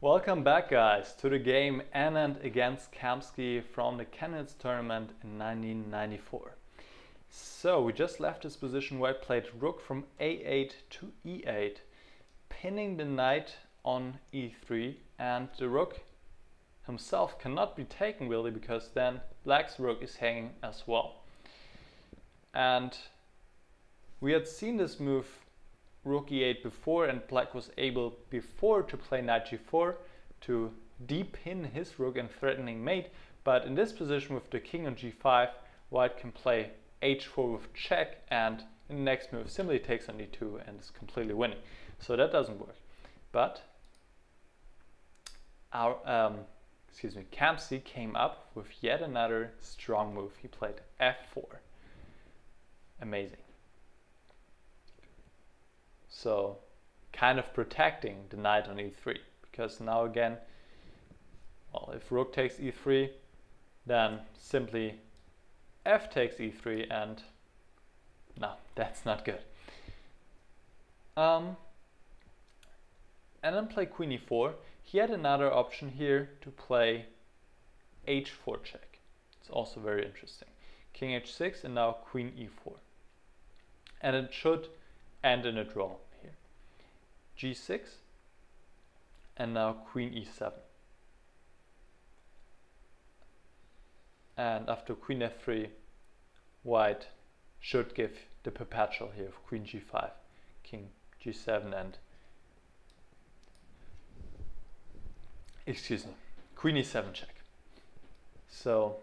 Welcome back, guys, to the game Anand against Kamsky from the Candidates tournament in 1994. So we just left this position where I played rook from a8 to e8, pinning the knight on e3, and the rook himself cannot be taken really because then black's rook is hanging as well. And we had seen this move rook e8 before, and black was able before to play knight g4 to de-pin his rook and threatening mate, but in this position with the king on g5, white can play h4 with check, and in the next move simply takes on e2 and is completely winning. So that doesn't work. But our Kamsky came up with yet another strong move. He played f4. Amazing. So kind of protecting the knight on e3, because now again, well, if rook takes e3, then simply f takes e3, and no, that's not good. And then play queen e4. He had another option here to play h4 check. It's also very interesting. King h6 and now queen e4. And it should end in a draw here. g6 and now queen e7. And after queen f3, white should give the perpetual here of queen g5, king g7, and queen e7 check. So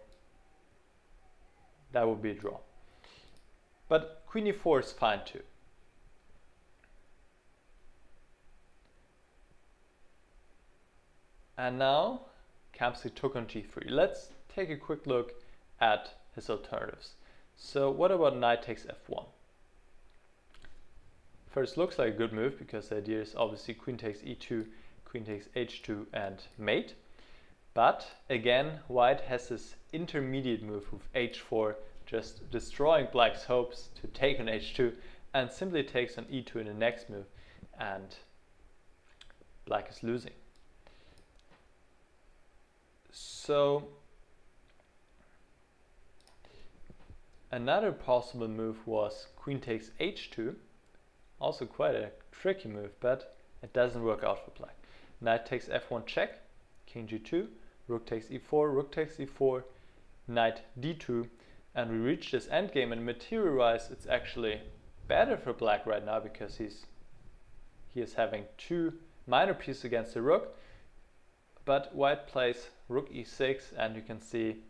that would be a draw. But queen e4 is fine too. And now Kamsky took on g3. Let's take a quick look at his alternatives. So what about knight takes f1? First, looks like a good move because the idea is obviously queen takes e2, queen takes h2 and mate. But again, white has this intermediate move with h4, just destroying black's hopes to take on h2, and simply takes on e2 in the next move, and black is losing. So another possible move was queen takes h2, also quite a tricky move, but it doesn't work out for black. Knight takes f1 check, king g2, rook takes e4, rook takes e4, knight d2, and we reach this endgame, and material-wise it's actually better for black right now because he is having two minor pieces against the rook. But white plays rook e6, and you can see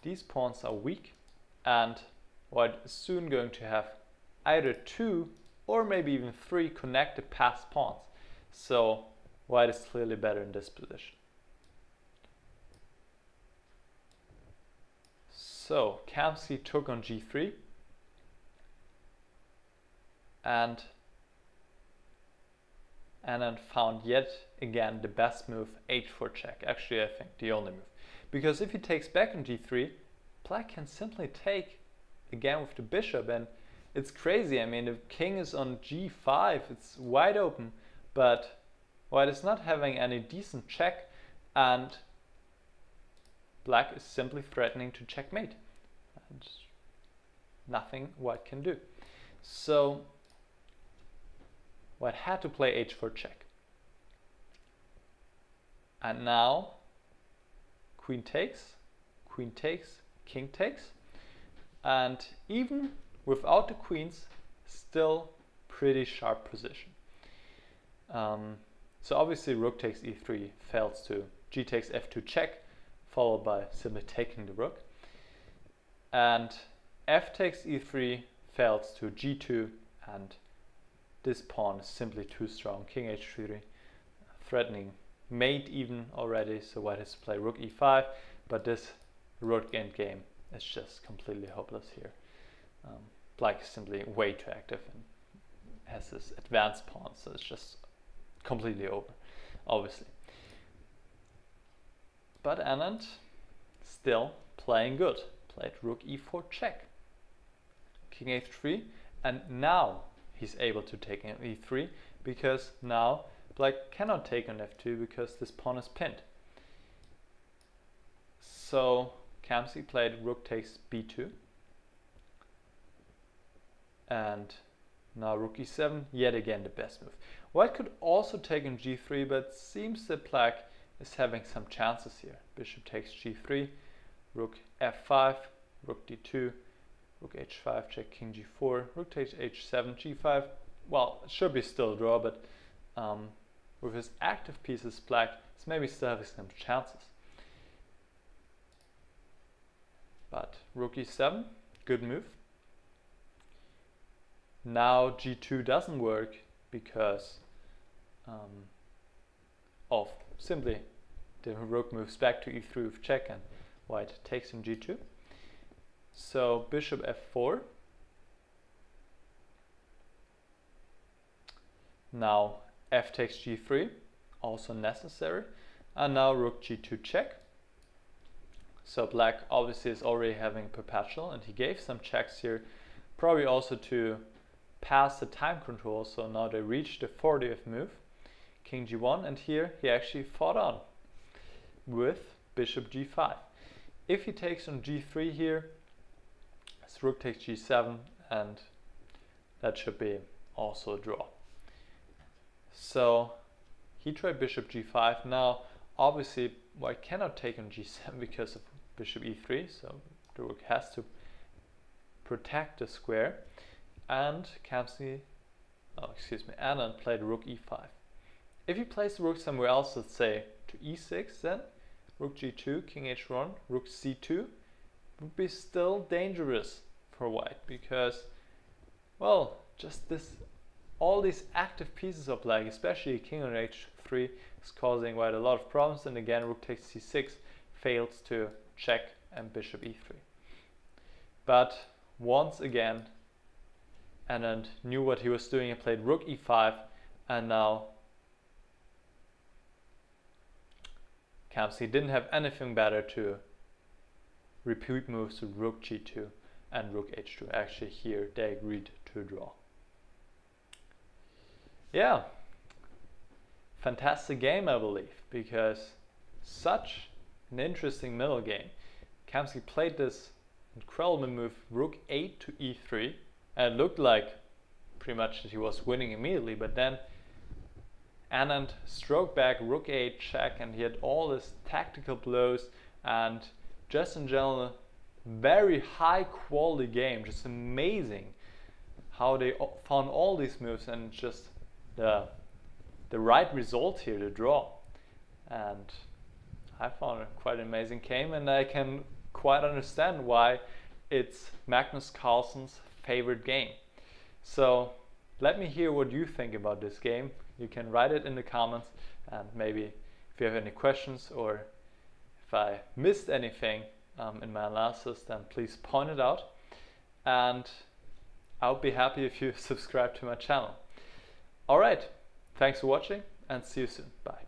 these pawns are weak, and white is soon going to have either two or maybe even three connected passed pawns. So white is clearly better in this position. So Kamsky took on g3, and Anand found yet again the best move, h4 check. Actually, I think the only move. Because if he takes back on g3, black can simply take again with the bishop, and it's crazy. I mean, the king is on g5, it's wide open, but white is not having any decent check, and black is simply threatening to checkmate. And nothing white can do. So white had to play h4 check. And now queen takes, king takes, and even without the queens, still pretty sharp position. So obviously rook takes e3 fails to g takes f2 check, followed by simply taking the rook, and f takes e3 fails to g2, and this pawn is simply too strong. King h3, threatening mate even already, so white has to play rook e5, but this rook endgame is just completely hopeless here. Black is simply way too active and has this advanced pawn, so it's just completely over, obviously. But Anand still playing good. Played rook e4 check, king h3, and now he's able to take in e3 because now black cannot take on f2 because this pawn is pinned. So Kamsky played rook takes b2. And now rook e7, yet again the best move. White could also take on g3, but seems that black is having some chances here. Bishop takes g3, rook f5, rook d2, rook h5, check king g4, rook takes h7, g5. Well, it should be still a draw, but with his active pieces, black is maybe still having some chances. But rook e7, good move. Now g2 doesn't work because of simply the rook moves back to e3 with check and white takes on g2. So bishop f4. Now f takes g3, also necessary. And now rook g2 check. So black obviously is already having perpetual, and he gave some checks here, probably also to pass the time control. So now they reach the 40th move, king g1, and here he actually fought on with bishop g5. If he takes on g3 here, his rook takes g7, and that should be also a draw. So he tried bishop g5. Now obviously white cannot take on g7 because of bishop e3, so the rook has to protect the square. And Anand played rook e5. If you place the rook somewhere else, let's say to e6, then rook g2, king h1, rook c2 would be still dangerous for white, because, well, just this, all these active pieces of black, especially king on h3, is causing white a lot of problems. And again, rook takes c6 fails to check, and bishop e3. But once again, Anand knew what he was doing and played rook e5, and now Kamsky didn't have anything better to repeat moves to rook g2 and rook h2. Actually here they agreed to draw. Yeah, fantastic game, I believe, because such an interesting middle game. Kamsky played this incredible move rook 8 to e3, and it looked like pretty much that he was winning immediately, but then Anand stroked back rook 8 check, and he had all his tactical blows, and just in general very high quality game. Just amazing how they found all these moves, and just the right result here, the draw. And I found it quite an amazing game, and I can quite understand why it's Magnus Carlsen's favorite game. So let me hear what you think about this game. You can write it in the comments, and maybe if you have any questions or if I missed anything in my analysis, then please point it out, and I'll be happy if you subscribe to my channel. Alright, thanks for watching, and see you soon. Bye.